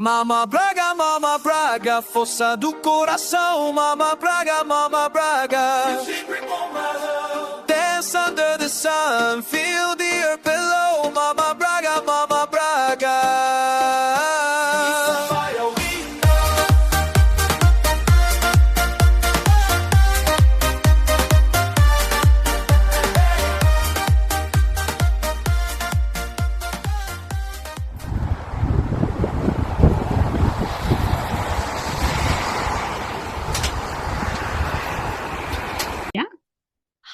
Momma Braga, força do coração. Momma Braga. Dance under the sun, feel the earth below. Momma Braga, Momma Braga.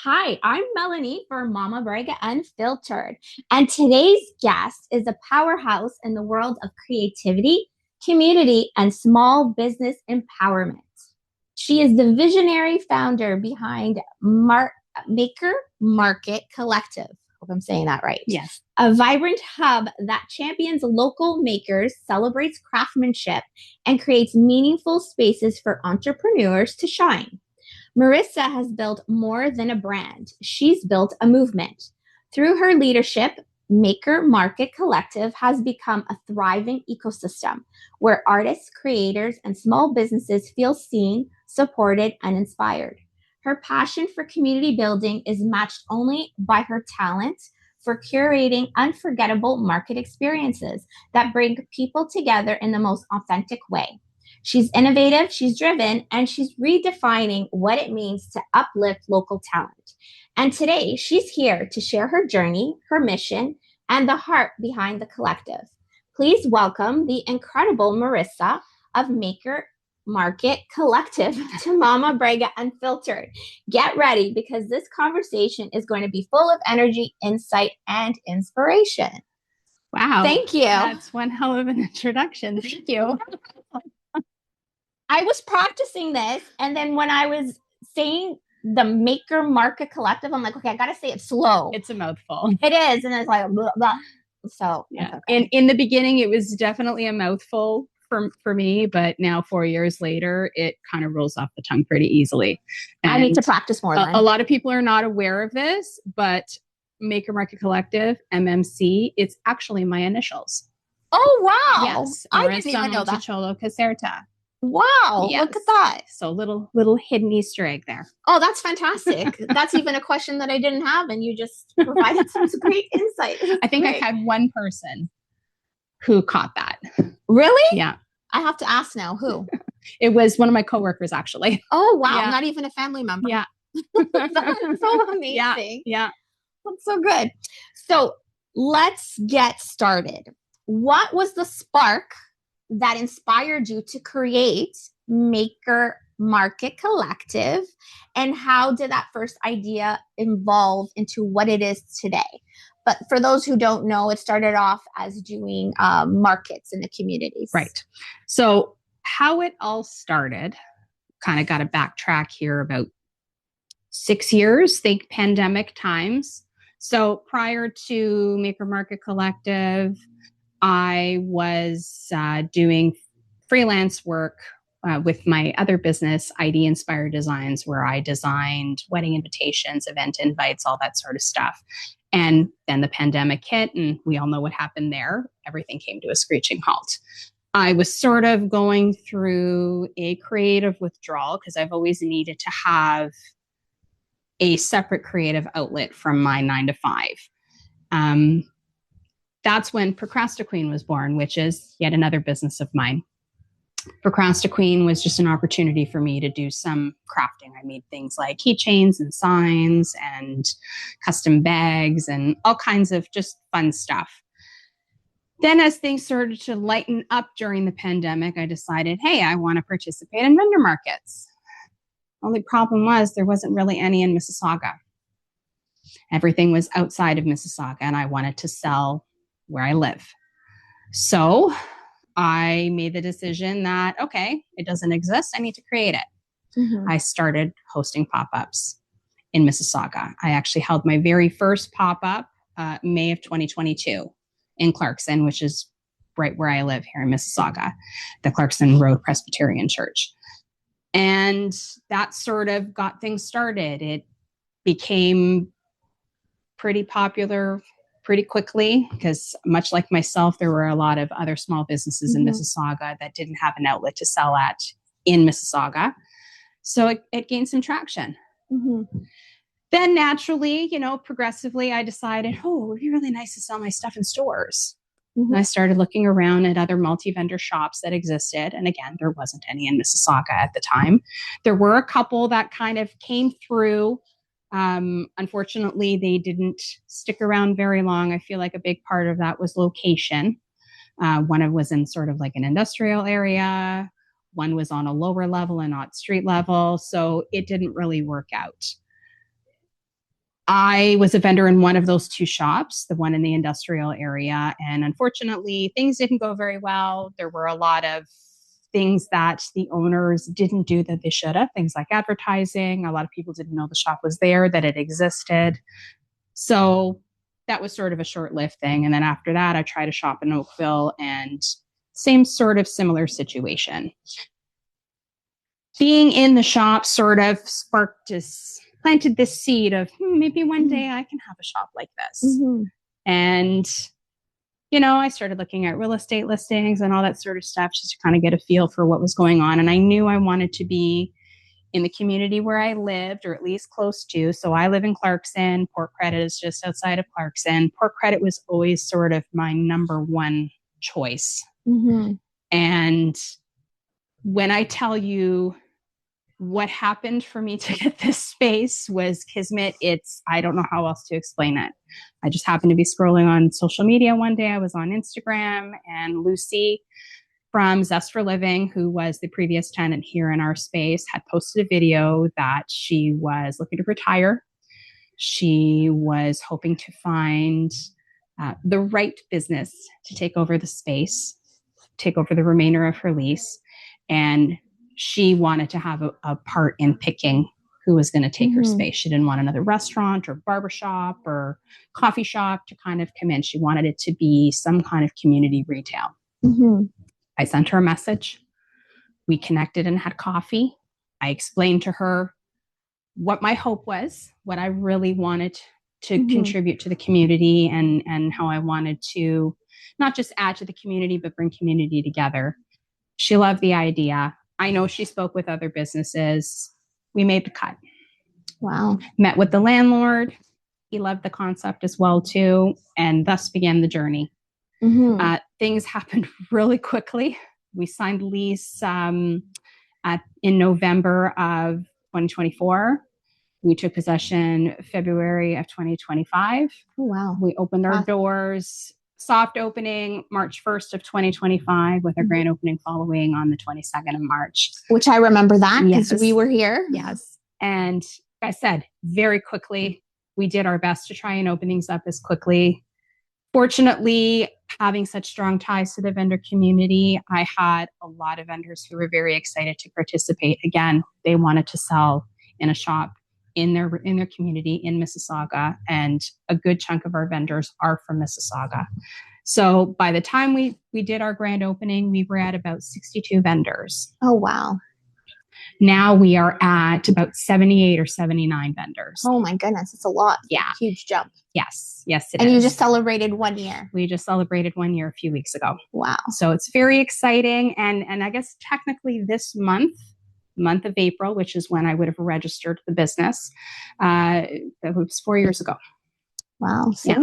Hi, I'm Melanie for Momma Braga Unfiltered, and today's guest is a powerhouse in the world of creativity, community, and small business empowerment. She is the visionary founder behind Maker Market Collective. Hope I'm saying that right. Yes. A vibrant hub that champions local makers, celebrates craftsmanship, and creates meaningful spaces for entrepreneurs to shine. Marissa has built more than a brand. She's built a movement. Through her leadership, Maker Market Collective has become a thriving ecosystem where artists, creators, and small businesses feel seen, supported, and inspired. Her passion for community building is matched only by her talent for curating unforgettable market experiences that bring people together in the most authentic way. She's innovative, she's driven, and she's redefining what it means to uplift local talent. And today, she's here to share her journey, her mission, and the heart behind the collective. Please welcome the incredible Marissa of Maker Market Collective to Momma Braga Unfiltered. Get ready because this conversation is going to be full of energy, insight, and inspiration. Wow. Thank you. That's one hell of an introduction. Thank you. I was practicing this, and then when I was saying the Maker Market Collective, I'm like, okay, I got to say it slow. It's a mouthful. It is, and it's like, blah, blah. So yeah. Okay. In the beginning, it was definitely a mouthful for me, but now 4 years later, it kind of rolls off the tongue pretty easily. And I need to practice more. A lot of people are not aware of this, but Maker Market Collective, MMC, it's actually my initials. Oh, wow. Yes. I didn't even know that. Caserta. Wow. Yes. Look at that. So little hidden Easter egg there. Oh, that's fantastic. That's even a question that I didn't have, and you just provided some great insight. I think I've had one person who caught that. Really? Yeah. I have to ask now. Who? It was one of my coworkers, actually. Oh, wow. Yeah. Not even a family member. Yeah. That's so amazing. Yeah. That's so good. So let's get started. What was the spark that inspired you to create Maker Market Collective, and how did that first idea evolve into what it is today? But for those who don't know, it started off as doing markets in the communities. Right. So how it all started, kind of got to backtrack here about 6 years, think pandemic times. So prior to Maker Market Collective, I was doing freelance work with my other business, ID Inspired Designs, where I designed wedding invitations, event invites, all that sort of stuff. And then the pandemic hit, and we all know what happened there. Everything came to a screeching halt. I was sort of going through a creative withdrawal because I've always needed to have a separate creative outlet from my 9 to 5. That's when Procrasti-Queen was born, which is yet another business of mine. Procrasti-Queen was just an opportunity for me to do some crafting. I made things like keychains and signs and custom bags and all kinds of just fun stuff. Then as things started to lighten up during the pandemic, I decided, hey, I want to participate in vendor markets. Only problem was there wasn't really any in Mississauga. Everything was outside of Mississauga, and I wanted to sell where I live. So I made the decision that, okay, it doesn't exist. I need to create it. Mm-hmm. I started hosting pop-ups in Mississauga. I actually held my very first pop-up May of 2022 in Clarkson, which is right where I live here in Mississauga, the Clarkson Road Presbyterian Church. And that sort of got things started. It became pretty popular pretty quickly because much like myself, there were a lot of other small businesses in Mississauga that didn't have an outlet to sell at in Mississauga. So it gained some traction. Then naturally, progressively, I decided, oh, it would be really nice to sell my stuff in stores. And I started looking around at other multi-vendor shops that existed. And again, there wasn't any in Mississauga at the time. There were a couple that kind of came through. Unfortunately, they didn't stick around very long. I feel like a big part of that was location. One was in sort of like an industrial area. One was on a lower level and not street level. So it didn't really work out. I was a vendor in one of those two shops, the one in the industrial area. And unfortunately, things didn't go very well. There were a lot of things that the owners didn't do that they should have, things like advertising. A lot of people didn't know the shop was there, that it existed. So that was sort of a short-lived thing. And then after that, I tried a shop in Oakville and same sort of similar situation. Being in the shop sort of planted this seed of maybe one day I can have a shop like this. And, I started looking at real estate listings and all that sort of stuff just to kind of get a feel for what was going on. And I knew I wanted to be in the community where I lived, or at least close to. So I live in Clarkson. Port Credit is just outside of Clarkson. Port Credit was always sort of my number one choice. And when I tell you what happened for me to get this space was kismet. I don't know how else to explain it. I just happened to be scrolling on social media one day. I was on Instagram, and Lucy from Zest for Living, who was the previous tenant here in our space, had posted a video that she was looking to retire. She was hoping to find the right business to take over the space, take over the remainder of her lease, and she wanted to have a part in picking who was going to take her space. She didn't want another restaurant or barbershop or coffee shop to kind of come in. She wanted it to be some kind of community retail. I sent her a message. We connected and had coffee. I explained to her what my hope was, what I really wanted to contribute to the community, and how I wanted to not just add to the community, but bring community together. She loved the idea. I know she spoke with other businesses. We made the cut. Wow. Met with the landlord. He loved the concept as well, too. And thus began the journey. Things happened really quickly. We signed the lease in November of 2024. We took possession February of 2025. Oh, wow. We opened our doors. Soft opening March 1st of 2025 with our grand opening following on the 22nd of March. Which I remember that because we were here. Yes. And like I said, very quickly, we did our best to try and open things up as quickly. Fortunately, having such strong ties to the vendor community, I had a lot of vendors who were very excited to participate. Again, they wanted to sell in a shop in their community in Mississauga, and a good chunk of our vendors are from Mississauga. So by the time we did our grand opening, we were at about 62 vendors. Oh, wow. Now we are at about 78 or 79 vendors. Oh my goodness, it's a lot. Yeah. Huge jump. Yes, it is. And you just celebrated 1 year. We just celebrated 1 year a few weeks ago. Wow. So it's very exciting. And I guess technically this month of April, which is when I would have registered the business, that was 4 years ago. Wow. See? Yeah.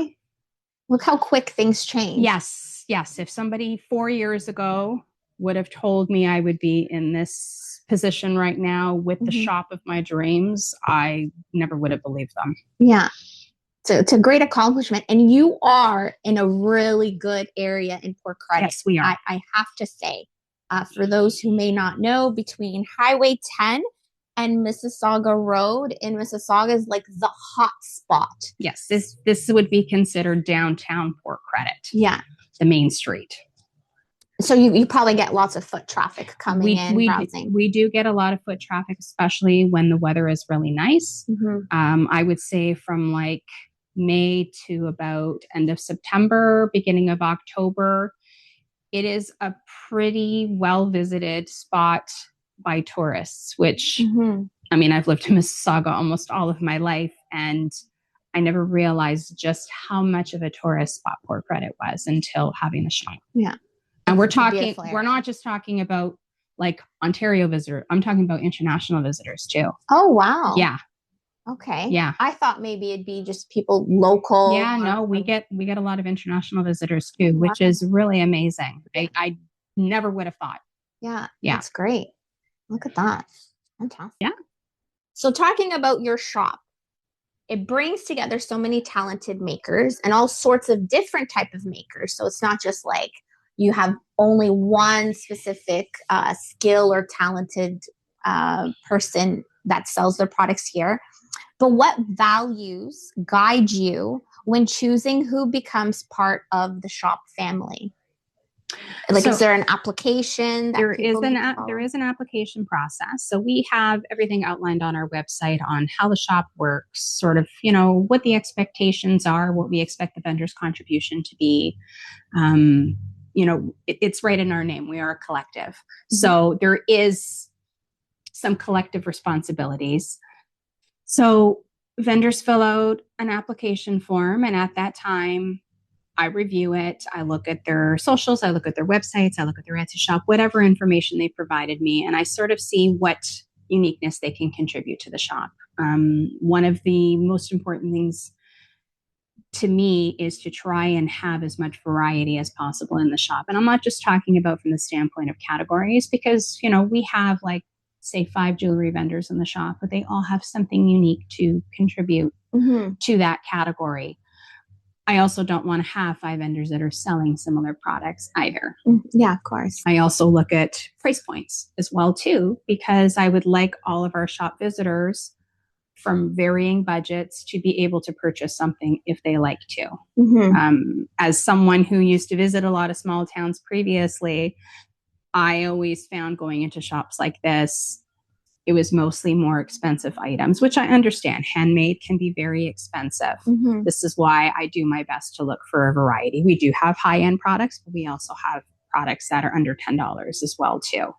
Look how quick things change. Yes. If somebody 4 years ago would have told me I would be in this position right now with the shop of my dreams, I never would have believed them. Yeah. So it's a great accomplishment. And you are in a really good area in Port Credit. Yes, we are. I have to say, for those who may not know, between Highway 10 and Mississauga Road in Mississauga is like the hot spot. Yes, this would be considered downtown Port Credit. Yeah. The main street. So you probably get lots of foot traffic coming in, browsing. We do get a lot of foot traffic, especially when the weather is really nice. I would say from like May to about end of September, beginning of October, it is a pretty well-visited spot by tourists, which, I mean, I've lived in Mississauga almost all of my life, and I never realized just how much of a tourist spot Port Credit was until having the shop. Yeah. And we're We're not just talking about like Ontario visitors. I'm talking about international visitors too. Oh, wow. Yeah. Okay. Yeah. I thought maybe it'd be just people local. Yeah, no, we get a lot of international visitors too, which is really amazing. I never would have thought. Yeah. Yeah. That's great. Look at that. Fantastic. Yeah. So talking about your shop, it brings together so many talented makers and all sorts of different type of makers. So it's not just like you have only one specific skill or talented person that sells their products here. But what values guide you when choosing who becomes part of the shop family? Like, So is there an application? There is an application process. So we have everything outlined on our website on how the shop works, sort of, what the expectations are, what we expect the vendor's contribution to be. It's right in our name. We are a collective. Mm-hmm. So there is some collective responsibilities. So vendors fill out an application form, and at that time, I review it. I look at their socials. I look at their websites. I look at their Etsy shop, whatever information they provided me, and I sort of see what uniqueness they can contribute to the shop. One of the most important things to me is to try and have as much variety as possible in the shop. And I'm not just talking about from the standpoint of categories, because, we have say 5 jewelry vendors in the shop, but they all have something unique to contribute to that category. I also don't want to have 5 vendors that are selling similar products either. Yeah, of course. I also look at price points as well too, because I would like all of our shop visitors from varying budgets to be able to purchase something if they like to. As someone who used to visit a lot of small towns previously, I always found going into shops like this, it was mostly more expensive items, which I understand. Handmade can be very expensive. This is why I do my best to look for a variety. We do have high-end products, but we also have products that are under $10 as well too.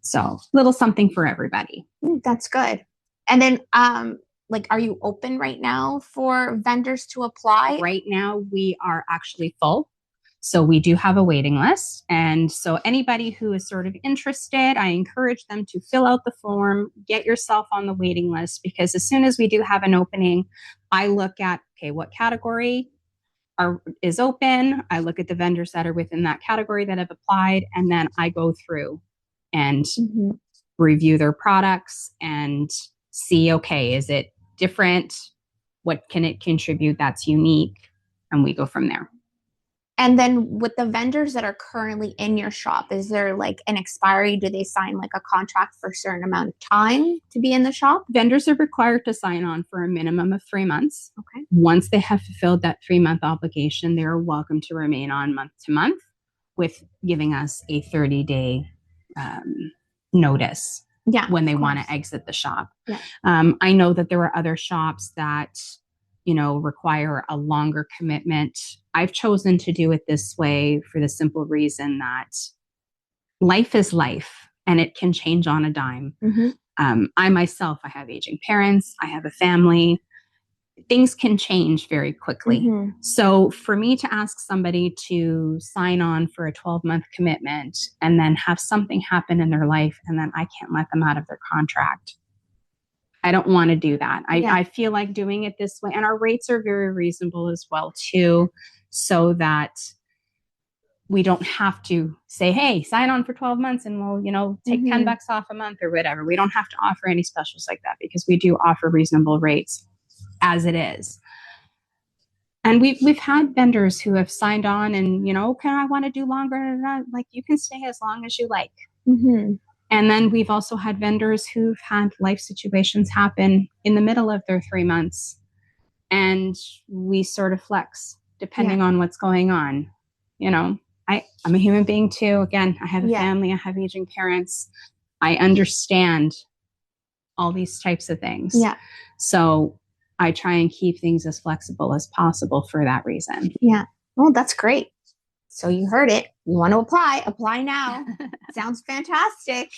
So little something for everybody. That's good. And then, are you open right now for vendors to apply? Right now, we are actually full. So we do have a waiting list. And so anybody who is sort of interested, I encourage them to fill out the form, get yourself on the waiting list, because as soon as we do have an opening, I look at, okay, what category is open. I look at the vendors that are within that category that have applied, and then I go through and review their products and see, okay, is it different? What can it contribute that's unique? And we go from there. And then with the vendors that are currently in your shop, is there an expiry? Do they sign a contract for a certain amount of time to be in the shop? Vendors are required to sign on for a minimum of 3 months. Okay. Once they have fulfilled that 3-month obligation, they're welcome to remain on month to month, with giving us a 30-day notice when they want to exit the shop. Yeah. I know that there are other shops that require a longer commitment. I've chosen to do it this way for the simple reason that life is life and it can change on a dime. I myself, I have aging parents, I have a family. Things can change very quickly. So for me to ask somebody to sign on for a 12-month commitment and then have something happen in their life and then I can't let them out of their contract, I don't want to do that. I feel like doing it this way. And our rates are very reasonable as well, too, so that we don't have to say, hey, sign on for 12 months and we'll, take $10 off a month or whatever. We don't have to offer any specials like that because we do offer reasonable rates as it is. And we've had vendors who have signed on and, okay, I want to do longer. You can stay as long as you like. And then we've also had vendors who've had life situations happen in the middle of their 3 months. And we sort of flex depending on what's going on. I'm a human being too. Again, I have a family, I have aging parents. I understand all these types of things. Yeah. So I try and keep things as flexible as possible for that reason. Yeah. Well, that's great. So you heard it. You want to apply now. Sounds fantastic.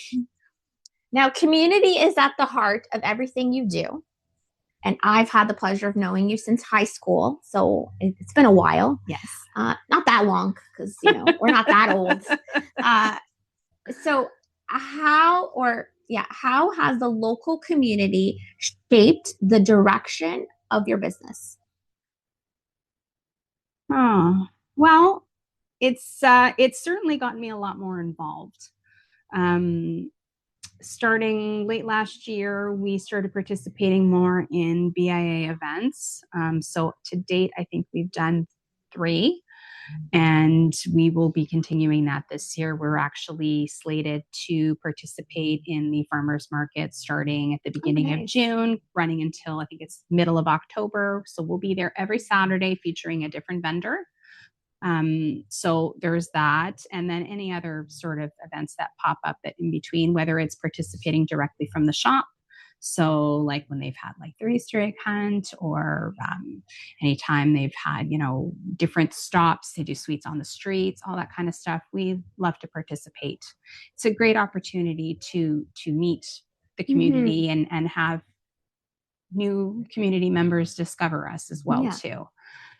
Now, community is at the heart of everything you do. and I've had the pleasure of knowing you since high school. So it's been a while. Yes. Not that long because, we're not that old. So how has the local community shaped the direction of your business? Oh, well, it's certainly gotten me a lot more involved. Starting late last year, we started participating more in BIA events. So to date, I think we've done 3, and we will be continuing that this year. We're actually slated to participate in the farmers market starting at the beginning of June, running until I think it's middle of October. So we'll be there every Saturday featuring a different vendor. So there's that. And then any other sort of events that pop up that in between, whether it's participating directly from the shop. So like when they've had like their Easter egg hunt, or anytime they've had, different stops, they do sweets on the streets, all that kind of stuff. We love to participate. It's a great opportunity to meet the community and have new community members discover us as well too.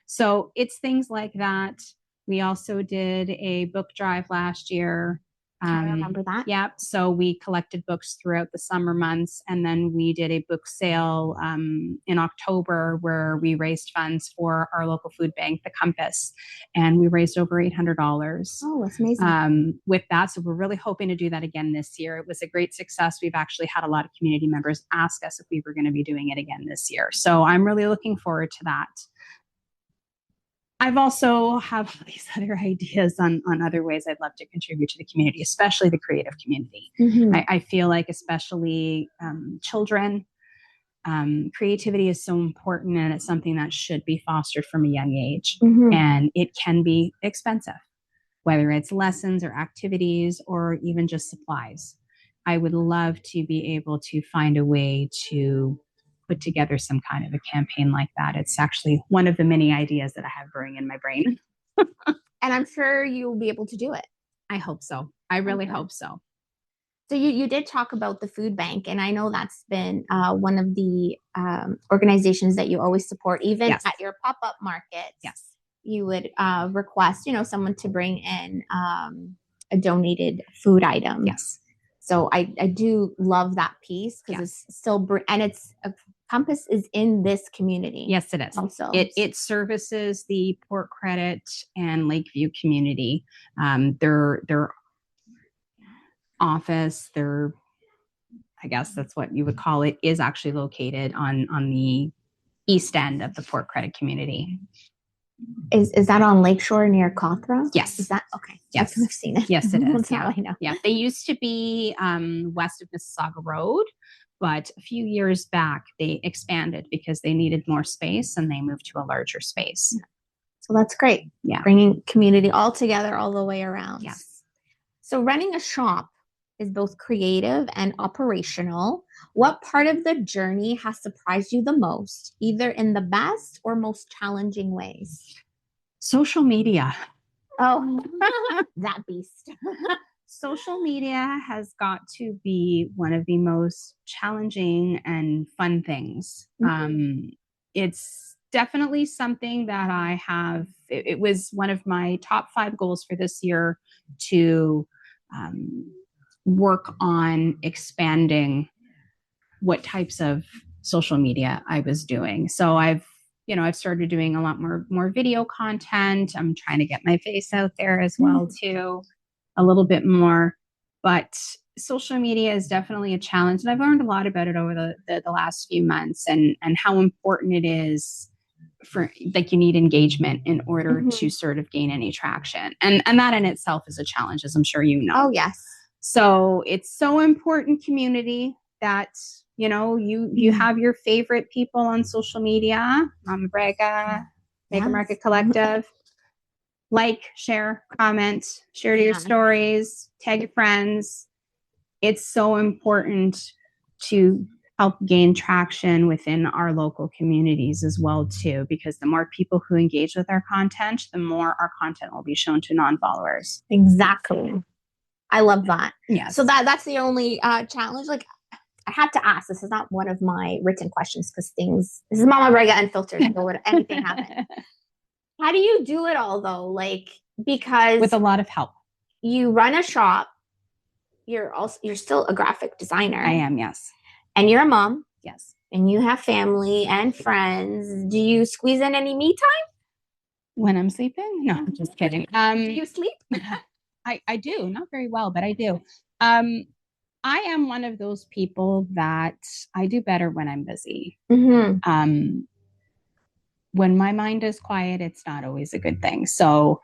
So it's things like that. We also did a book drive last year. I remember that. Yep. So we collected books throughout the summer months, and then we did a book sale in October where we raised funds for our local food bank, the Compass, and we raised over $800. Oh, that's amazing. With that. So we're really hoping to do that again this year. It was a great success. We've actually had a lot of community members ask us if we were going to be doing it again this year. So I'm really looking forward to that. I've also have these other ideas on other ways I'd love to contribute to the community, especially the creative community. I feel like especially children, creativity is so important, and it's something that should be fostered from a young age. And it can be expensive, whether it's lessons or activities or even just supplies. I would love to be able to find a way to put together some kind of a campaign like that. It's actually one of the many ideas that I have brewing in my brain. And I'm sure you'll be able to do it. I hope so. I really hope so. So you did talk about the food bank, and I know that's been one of the organizations that you always support, even at your pop-up markets. Yes. You would request, someone to bring in a donated food item. Yes. So I do love that piece because it's still, and it's Compass is in this community. Yes, it is. Also, it services the Port Credit and Lakeview community. Their office, I guess that's what you would call it, is actually located on the east end of the Port Credit community. Is that on Lakeshore near Cawthra? Yes. Is that okay? Yes, I've seen it. Yes, it is. That's how I know. Yeah, they used to be west of Mississauga Road, but a few years back they expanded because they needed more space, and they moved to a larger space. So that's great. Yeah, bringing community all together all the way around. Yes. So running a shop is both creative and operational. What part of the journey has surprised you the most, either in the best or most challenging ways? Social media. Oh, that beast. Social media has got to be one of the most challenging and fun things. It's definitely something that I have. It was one of my top 5 goals for this year to work on expanding what types of social media I was doing. So I've started doing a lot more video content. I'm trying to get my face out there as well too, a little bit more. But social media is definitely a challenge, and I've learned a lot about it over the last few months, and how important it is for, like, you need engagement in order to sort of gain any traction, and that in itself is a challenge, as I'm sure you know. Oh yes. So it's so important, community, that you have your favorite people on social media, Momma Braga, Make a Market Collective. Like, share, comment, share to your stories, tag your friends. It's so important to help gain traction within our local communities as well too, because the more people who engage with our content, the more our content will be shown to non-followers. Exactly. I love that. Yes. So that's the only challenge. Like, I have to ask. This is not one of my written questions because this is Momma Braga Unfiltered. So would anything happen? How do you do it all though? Like, because with a lot of help. You run a shop. You're still a graphic designer. I am, yes. And you're a mom. Yes. And you have family and friends. Do you squeeze in any me time? When I'm sleeping? No, I'm just kidding. Do you sleep? I do, not very well, but I do. I am one of those people that I do better when I'm busy. Mm-hmm. When my mind is quiet, it's not always a good thing. So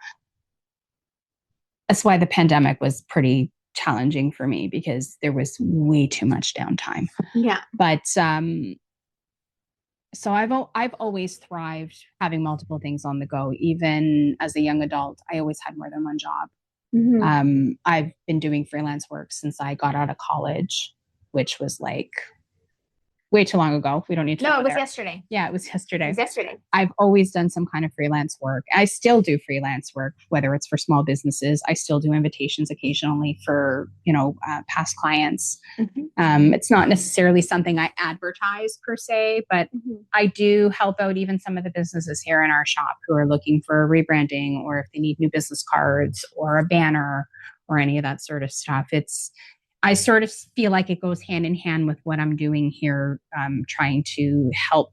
that's why the pandemic was pretty challenging for me, because there was way too much downtime. Yeah. But so I've always thrived having multiple things on the go. Even as a young adult, I always had more than one job. Mm-hmm. I've been doing freelance work since I got out of college, which was like way too long ago. We don't need to. No, it was yesterday. Yeah, it was yesterday. It was yesterday. I've always done some kind of freelance work. I still do freelance work, whether it's for small businesses. I still do invitations occasionally for, past clients. Mm-hmm. It's not necessarily something I advertise per se, but I do help out even some of the businesses here in our shop who are looking for a rebranding, or if they need new business cards or a banner or any of that sort of stuff. I sort of feel like it goes hand in hand with what I'm doing here, trying to help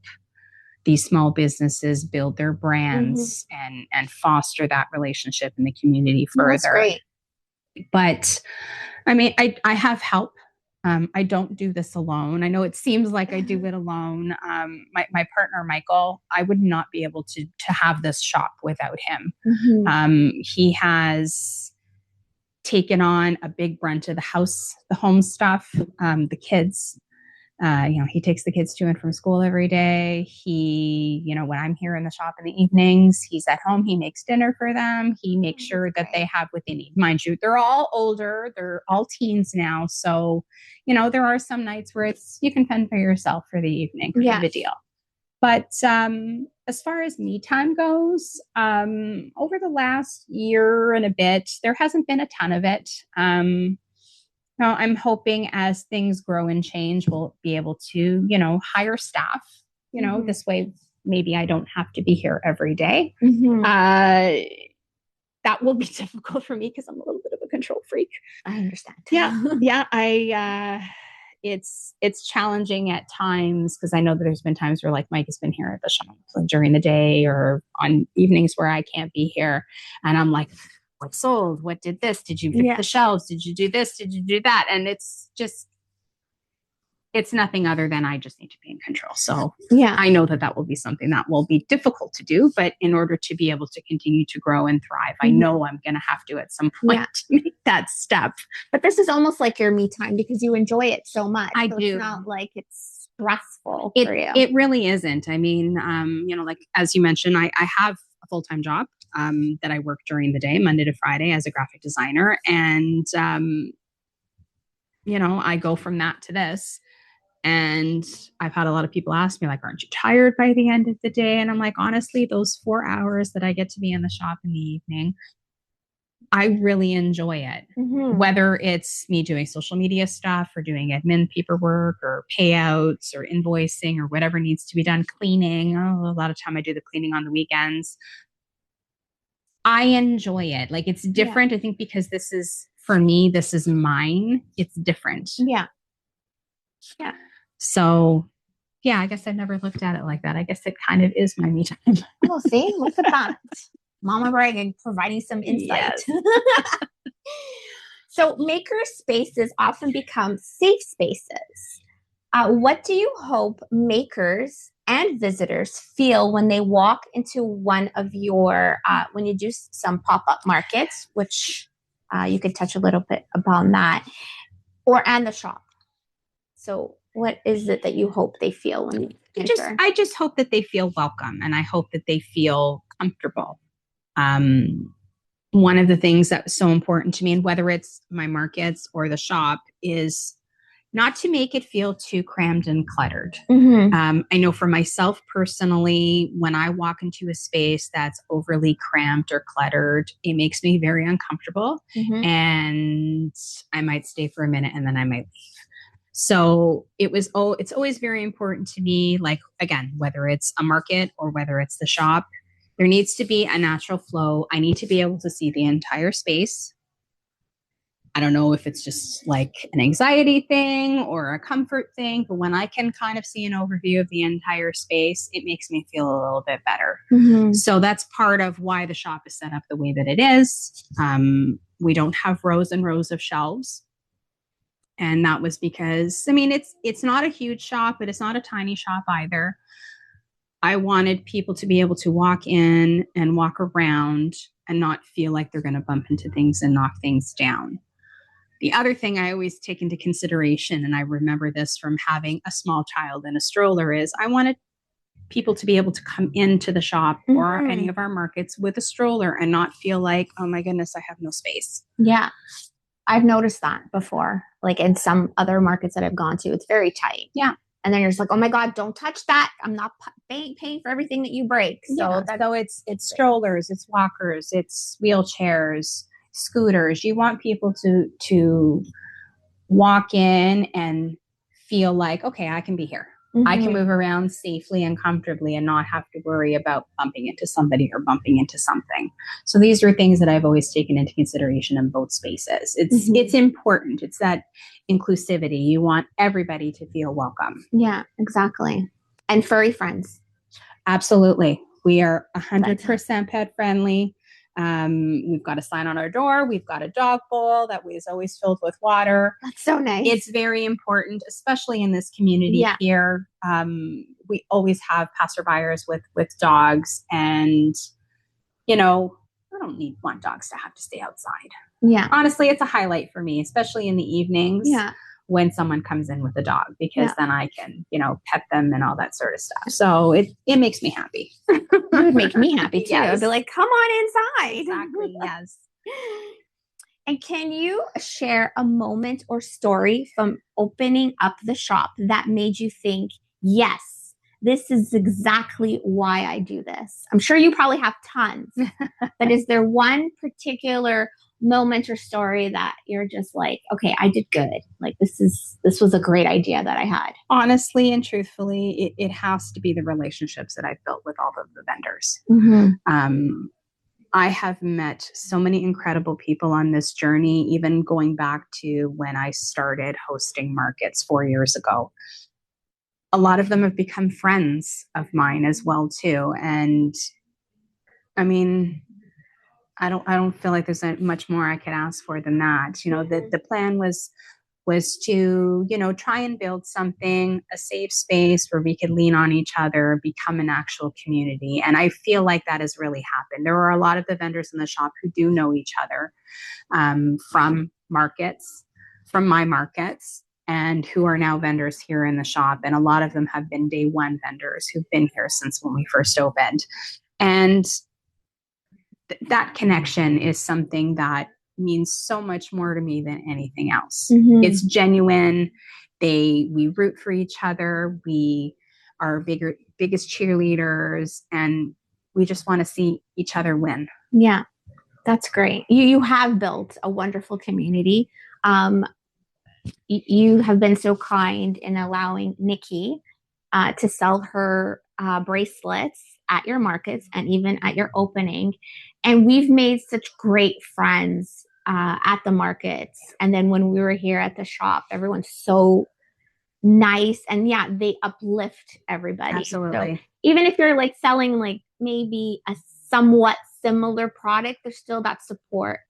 these small businesses build their brands and foster that relationship in the community further. That's great. But I mean, I have help. I don't do this alone. I know it seems like I do it alone. My partner, Michael, I would not be able to have this shop without him. He has taken on a big brunt of the home stuff, the kids. He takes the kids to and from school every day. He, when I'm here in the shop in the evenings, he's at home. He makes dinner for them. He makes sure that they have what they need. Mind you, they're all older. They're all teens now. So, there are some nights where you can fend for yourself for the evening, kind of a deal. But as far as me time goes, over the last year and a bit, there hasn't been a ton of it. Now, I'm hoping as things grow and change, we'll be able to, hire staff. This way, maybe I don't have to be here every day. That will be difficult for me because I'm a little bit of a control freak. I understand. Yeah. It's challenging at times because I know that there's been times where like Mike has been here at the shop during the day or on evenings where I can't be here. And I'm like, what sold? What did this? Did you fix the shelves? Did you do this? Did you do that? And it's nothing other than I just need to be in control. So I know that will be something that will be difficult to do, but in order to be able to continue to grow and thrive, I know I'm going to have to at some point make that step. But this is almost like your me time because you enjoy it so much. I do. It's not like it's stressful for you. It really isn't. I mean, like as you mentioned, I have a full-time job that I work during the day, Monday to Friday as a graphic designer. And, I go from that to this. And I've had a lot of people ask me, like, aren't you tired by the end of the day? And I'm like, honestly, those 4 hours that I get to be in the shop in the evening, I really enjoy it. Whether it's me doing social media stuff or doing admin paperwork or payouts or invoicing or whatever needs to be done, cleaning. A lot of time I do the cleaning on the weekends. I enjoy it. Like it's different. I think because this is, for me, this is mine. It's different. Yeah. So, I guess I've never looked at it like that. I guess it kind of is my me time. Oh, see, look at that. Momma Braga providing some insight. Yes. So maker spaces often become safe spaces. What do you hope makers and visitors feel when they walk into one of your, when you do some pop-up markets, which you could touch a little bit upon that, and the shop? So what is it that you hope they feel when you enter? I just hope that they feel welcome, and I hope that they feel comfortable. One of the things that was so important to me, and whether it's my markets or the shop, is not to make it feel too crammed and cluttered. I know for myself personally, when I walk into a space that's overly cramped or cluttered, it makes me very uncomfortable, and I might stay for a minute and then I might leave. So it's always very important to me, like, again, whether it's a market or whether it's the shop, there needs to be a natural flow. I need to be able to see the entire space. I don't know if it's just like an anxiety thing or a comfort thing, but when I can kind of see an overview of the entire space, it makes me feel a little bit better. Mm-hmm. So that's part of why the shop is set up the way that it is. We don't have rows and rows of shelves. And that was because, I mean, it's not a huge shop, but it's not a tiny shop either. I wanted people to be able to walk in and walk around and not feel like they're going to bump into things and knock things down. The other thing I always take into consideration, and I remember this from having a small child in a stroller, is I wanted people to be able to come into the shop or any of our markets with a stroller and not feel like, oh my goodness, I have no space. Yeah. I've noticed that before, like in some other markets that I've gone to, it's very tight. Yeah. And then you're just like, oh my God, don't touch that. I'm not paying for everything that you break. So it's strollers, it's walkers, it's wheelchairs, scooters. You want people to walk in and feel like, okay, I can be here. Mm-hmm. I can move around safely and comfortably and not have to worry about bumping into somebody or bumping into something. So these are things that I've always taken into consideration in both spaces. It's important. It's that inclusivity. You want everybody to feel welcome. Yeah, exactly. And furry friends. Absolutely. We are 100% pet friendly. We've got a sign on our door. We've got a dog bowl that is always filled with water. That's so nice. It's very important, especially in this community here. We always have passerbyers with dogs, and I don't want dogs to have to stay outside. Yeah. Honestly, it's a highlight for me, especially in the evenings. Yeah. When someone comes in with a dog, because then I can, pet them and all that sort of stuff. So it makes me happy. It would make me happy too. Yes. I'd be like, come on inside. Exactly. Yes. And can you share a moment or story from opening up the shop that made you think, yes, this is exactly why I do this? I'm sure you probably have tons, but is there one particular moment or story that you're just like, okay, I did good. Like this was a great idea that I had? Honestly and truthfully, it has to be the relationships that I've built with all of the vendors. Mm-hmm. I have met so many incredible people on this journey, even going back to when I started hosting markets 4 years ago. A lot of them have become friends of mine as well too. And I mean, I don't feel like there's much more I could ask for than that. The plan was to, try and build something, a safe space where we could lean on each other, become an actual community. And I feel like that has really happened. There are a lot of the vendors in the shop who do know each other from my markets, and who are now vendors here in the shop. And a lot of them have been day one vendors who've been here since when we first opened. And that connection is something that means so much more to me than anything else. Mm-hmm. It's genuine. We root for each other. We are biggest cheerleaders, and we just want to see each other win. Yeah, that's great. You have built a wonderful community. You have been so kind in allowing Nikki to sell her bracelets at your markets and even at your opening. And we've made such great friends at the markets. And then when we were here at the shop, everyone's so nice. And yeah, they uplift everybody. Absolutely. So even if you're like selling like maybe a somewhat similar product, there's still that support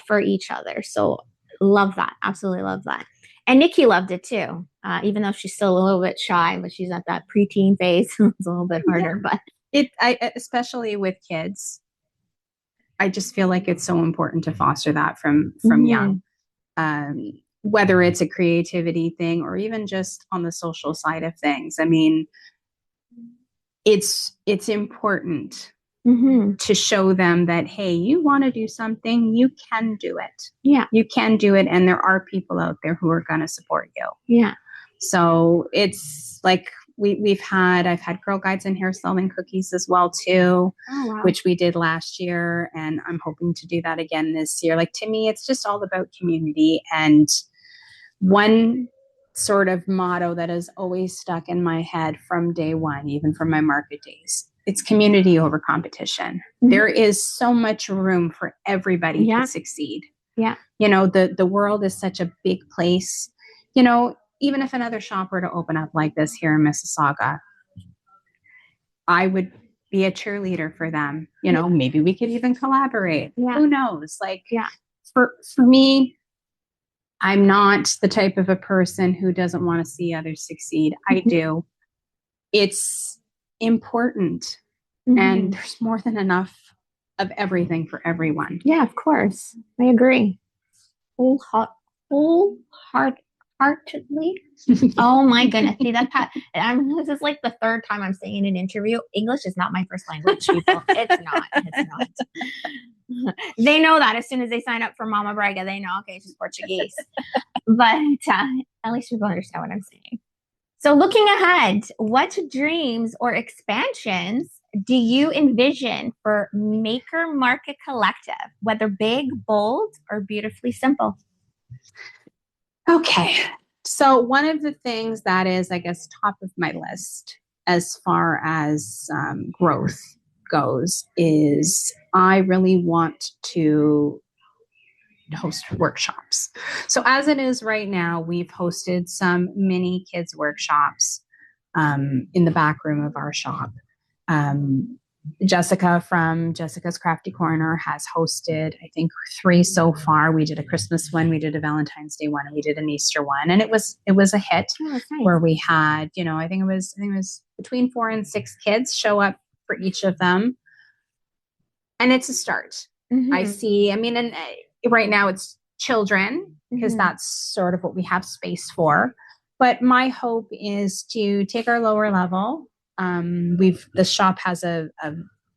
for each other. So love that. Absolutely love that. And Nikki loved it too, even though she's still a little bit shy, but she's at that preteen phase. It's a little bit harder, but especially with kids, I just feel like it's so important to foster that from young, whether it's a creativity thing or even just on the social side of things. I mean, it's important to show them that, hey, you want to do something, you can do it. Yeah. You can do it. And there are people out there who are going to support you. Yeah. So it's like I've had Girl Guides in here selling cookies as well too, which we did last year. And I'm hoping to do that again this year. Like, to me, it's just all about community, and one sort of motto that has always stuck in my head from day one, even from my market days. It's community over competition. Mhm. There is so much room for everybody Yeah. to succeed. Yeah. You know, the world is such a big place. You know, even if another shop were to open up like this here in Mississauga, I would be a cheerleader for them. You know, maybe we could even collaborate. Yeah. Who knows? Like, Yeah. for me, I'm not the type of a person who doesn't want to see others succeed. I do. It's important. And there's more than enough of everything for everyone. Yeah, of course. I agree. Wholeheartedly. Oh my goodness. See, this is like the third time I'm saying in an interview. English is not my first language, people. It's not. It's not. They know that as soon as they sign up for Momma Braga, they know, okay, she's Portuguese. But at least people understand what I'm saying. So looking ahead, what dreams or expansions do you envision for Maker Market Collective, whether big, bold, or beautifully simple? Okay. So one of the things that is, I guess, top of my list as far as growth goes is I really want to host workshops. So as it is right now, we've hosted some mini kids workshops in the back room of our shop. Jessica from Jessica's Crafty Corner has hosted, I think, 3 so far. We did a Christmas one, we did a Valentine's Day one, and we did an Easter one, and it was a hit. Oh, that's nice. Where we had, you know, I think it was between 4 and 6 kids show up for each of them, and it's a start. I see. I mean, and right now it's children because that's sort of what we have space for. But my hope is to take our lower level. The shop has a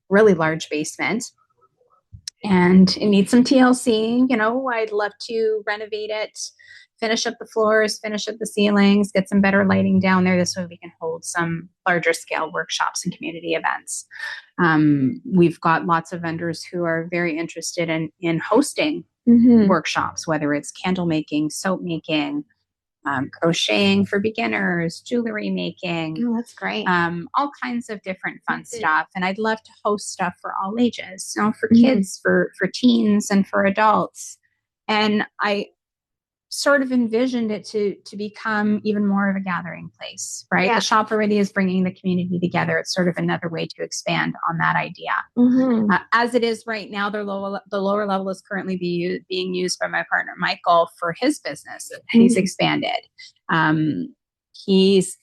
really large basement and it needs some TLC. You know, I'd love to renovate it, finish up the floors, finish up the ceilings, get some better lighting down there. This way we can hold some larger scale workshops and community events. We've got lots of vendors who are very interested in hosting workshops, whether it's candle making, soap making, crocheting for beginners, jewelry making. Oh, that's great. All kinds of different fun stuff. And I'd love to host stuff for all ages, you know, for kids, for teens, and for adults. And I sort of envisioned it to become even more of a gathering place, right? Yeah. The shop already is bringing the community together. It's sort of another way to expand on that idea. As it is right now, the lower level is currently being used by my partner, Michael, for his business. He's expanded. He's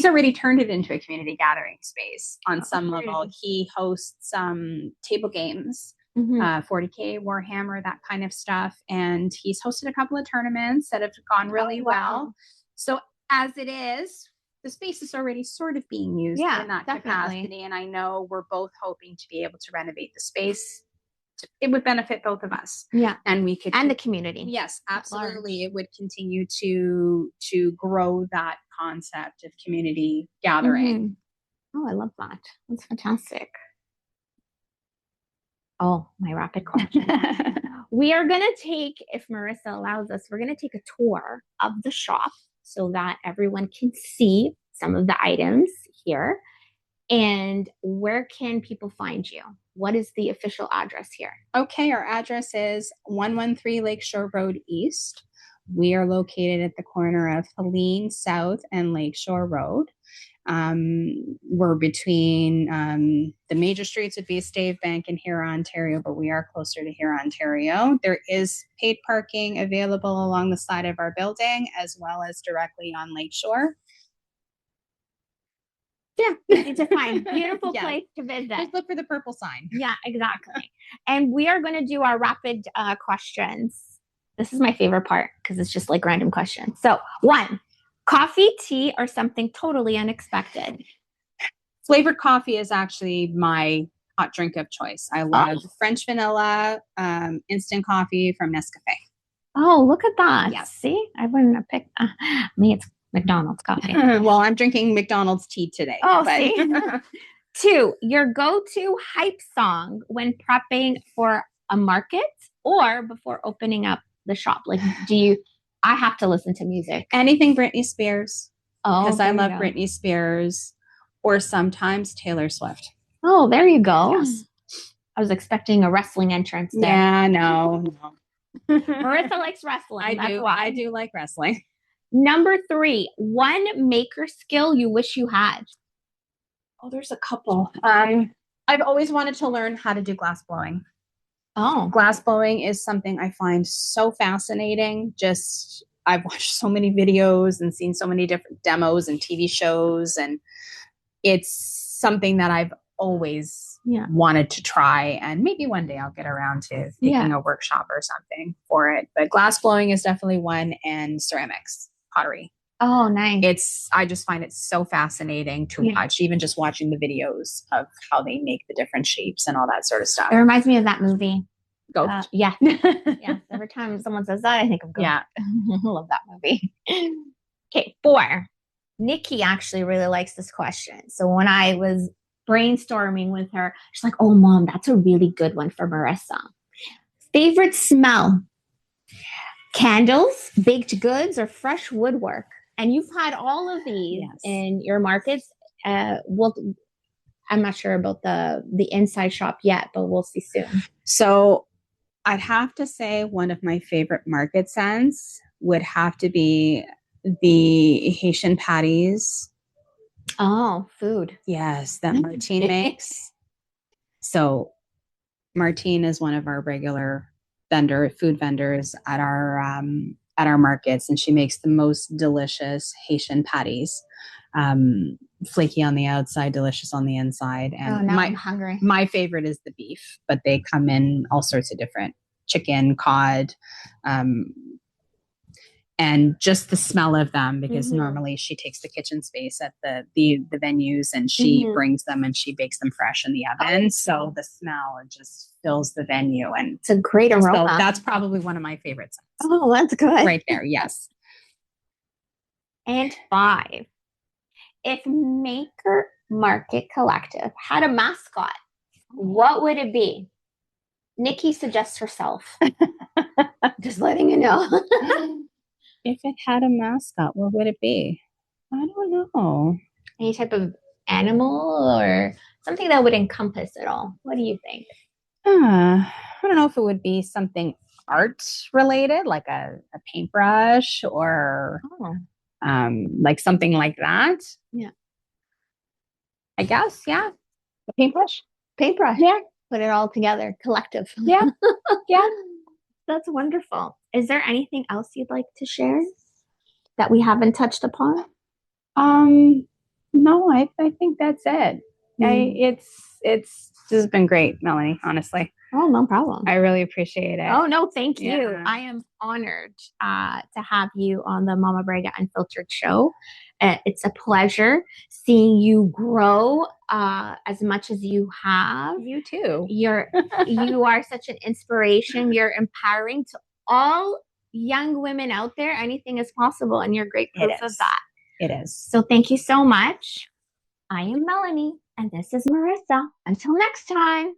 already turned it into a community gathering space on some level. He hosts table games, 40K, Warhammer, that kind of stuff. And he's hosted a couple of tournaments that have gone really well. So as it is, the space is already sort of being used in that capacity. And I know we're both hoping to be able to renovate the space. It would benefit both of us. Yeah. And we could. And the community. Yes, absolutely. It would continue to grow that concept of community gathering. Oh, I love that. That's fantastic. Oh, my rapid question. We are going to take, if Marissa allows us, we're going to take a tour of the shop so that everyone can see some of the items here. And where can people find you? What is the official address here? Okay, our address is 113 Lakeshore Road East. We are located at the corner of Helene South and Lakeshore Road. We're between the major streets would be Stave Bank and Huron, Ontario, but we are closer to Huron, Ontario. There is paid parking available along the side of our building as well as directly on Lakeshore. Yeah, easy to find. Beautiful place to visit. Just look for the purple sign. Yeah, exactly. And we are going to do our rapid questions. This is my favorite part because it's just like random questions. So 1, coffee, tea, or something totally unexpected? Flavored coffee is actually my hot drink of choice. I love French vanilla, instant coffee from Nescafe. Oh, look at that. Yes. See, I wouldn't have picked me. It's McDonald's coffee. Well, I'm drinking McDonald's tea today. Oh, but. See? 2, your go-to hype song when prepping for a market or before opening up the shop. Like, do you I have to listen to music. Anything Britney Spears, Oh, because I there you love go. Britney Spears, or sometimes Taylor Swift. Oh, there you go. Yes. I was expecting a wrestling entrance there. Yeah, no. Marissa likes wrestling. I do like wrestling. Number 3, one maker skill you wish you had. Oh, there's a couple. I've always wanted to learn how to do glass blowing. Oh, Glass blowing is something I find so fascinating. Just I've watched so many videos and seen so many different demos and TV shows, and it's something that I've always wanted to try, and maybe one day I'll get around to taking a workshop or something for it. But glass blowing is definitely one, and ceramics, pottery. Oh, nice. I just find it so fascinating to watch, even just watching the videos of how they make the different shapes and all that sort of stuff. It reminds me of that movie. Ghost. Yeah. Every time someone says that, I think of Ghost. Yeah. I love that movie. Okay, 4. Nikki actually really likes this question. So when I was brainstorming with her, she's like, oh, Mom, that's a really good one for Marissa. Favorite smell? Candles, baked goods, or fresh woodwork? And you've had all of these in your markets. I'm not sure about the inside shop yet, but we'll see soon. So I'd have to say one of my favorite market scents would have to be the Haitian patties. Oh, food. Yes, that Martine makes. So Martine is one of our regular food vendors at our markets, and she makes the most delicious Haitian patties. Flaky on the outside, delicious on the inside. And now I'm hungry. My favorite is the beef, but they come in all sorts of different chicken, cod, and just the smell of them, because normally she takes the kitchen space at the venues, and she brings them and she bakes them fresh in the oven. So the smell just fills the venue, and it's a great aroma. So that's probably one of my favorite scents. Oh, that's good. Right there. Yes. And 5. If Maker Market Collective had a mascot, what would it be? Nikki suggests herself. Just letting you know. If it had a mascot, what would it be? I don't know. Any type of animal or something that would encompass it all. What do you think? I don't know if it would be something art related, like a paintbrush, or like something like that. Yeah. I guess, yeah. A paintbrush. Yeah. Put it all together. Collective. Yeah. Yeah. That's wonderful. Is there anything else you'd like to share that we haven't touched upon? No, I think that's it. It's just been great, Melanie, honestly. Oh, no problem. I really appreciate it. Oh, no, thank you. I am honored to have you on the Momma Braga Unfiltered show. It's a pleasure seeing you grow as much as you have. You too. You are such an inspiration. You're empowering to all young women out there. Anything is possible, and you're great proof of that. It is. So thank you so much. I am Melanie, and this is Marissa. Until next time.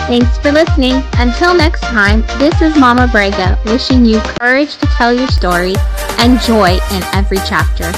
Thanks for listening. Until next time, this is Momma Braga wishing you courage to tell your story and joy in every chapter.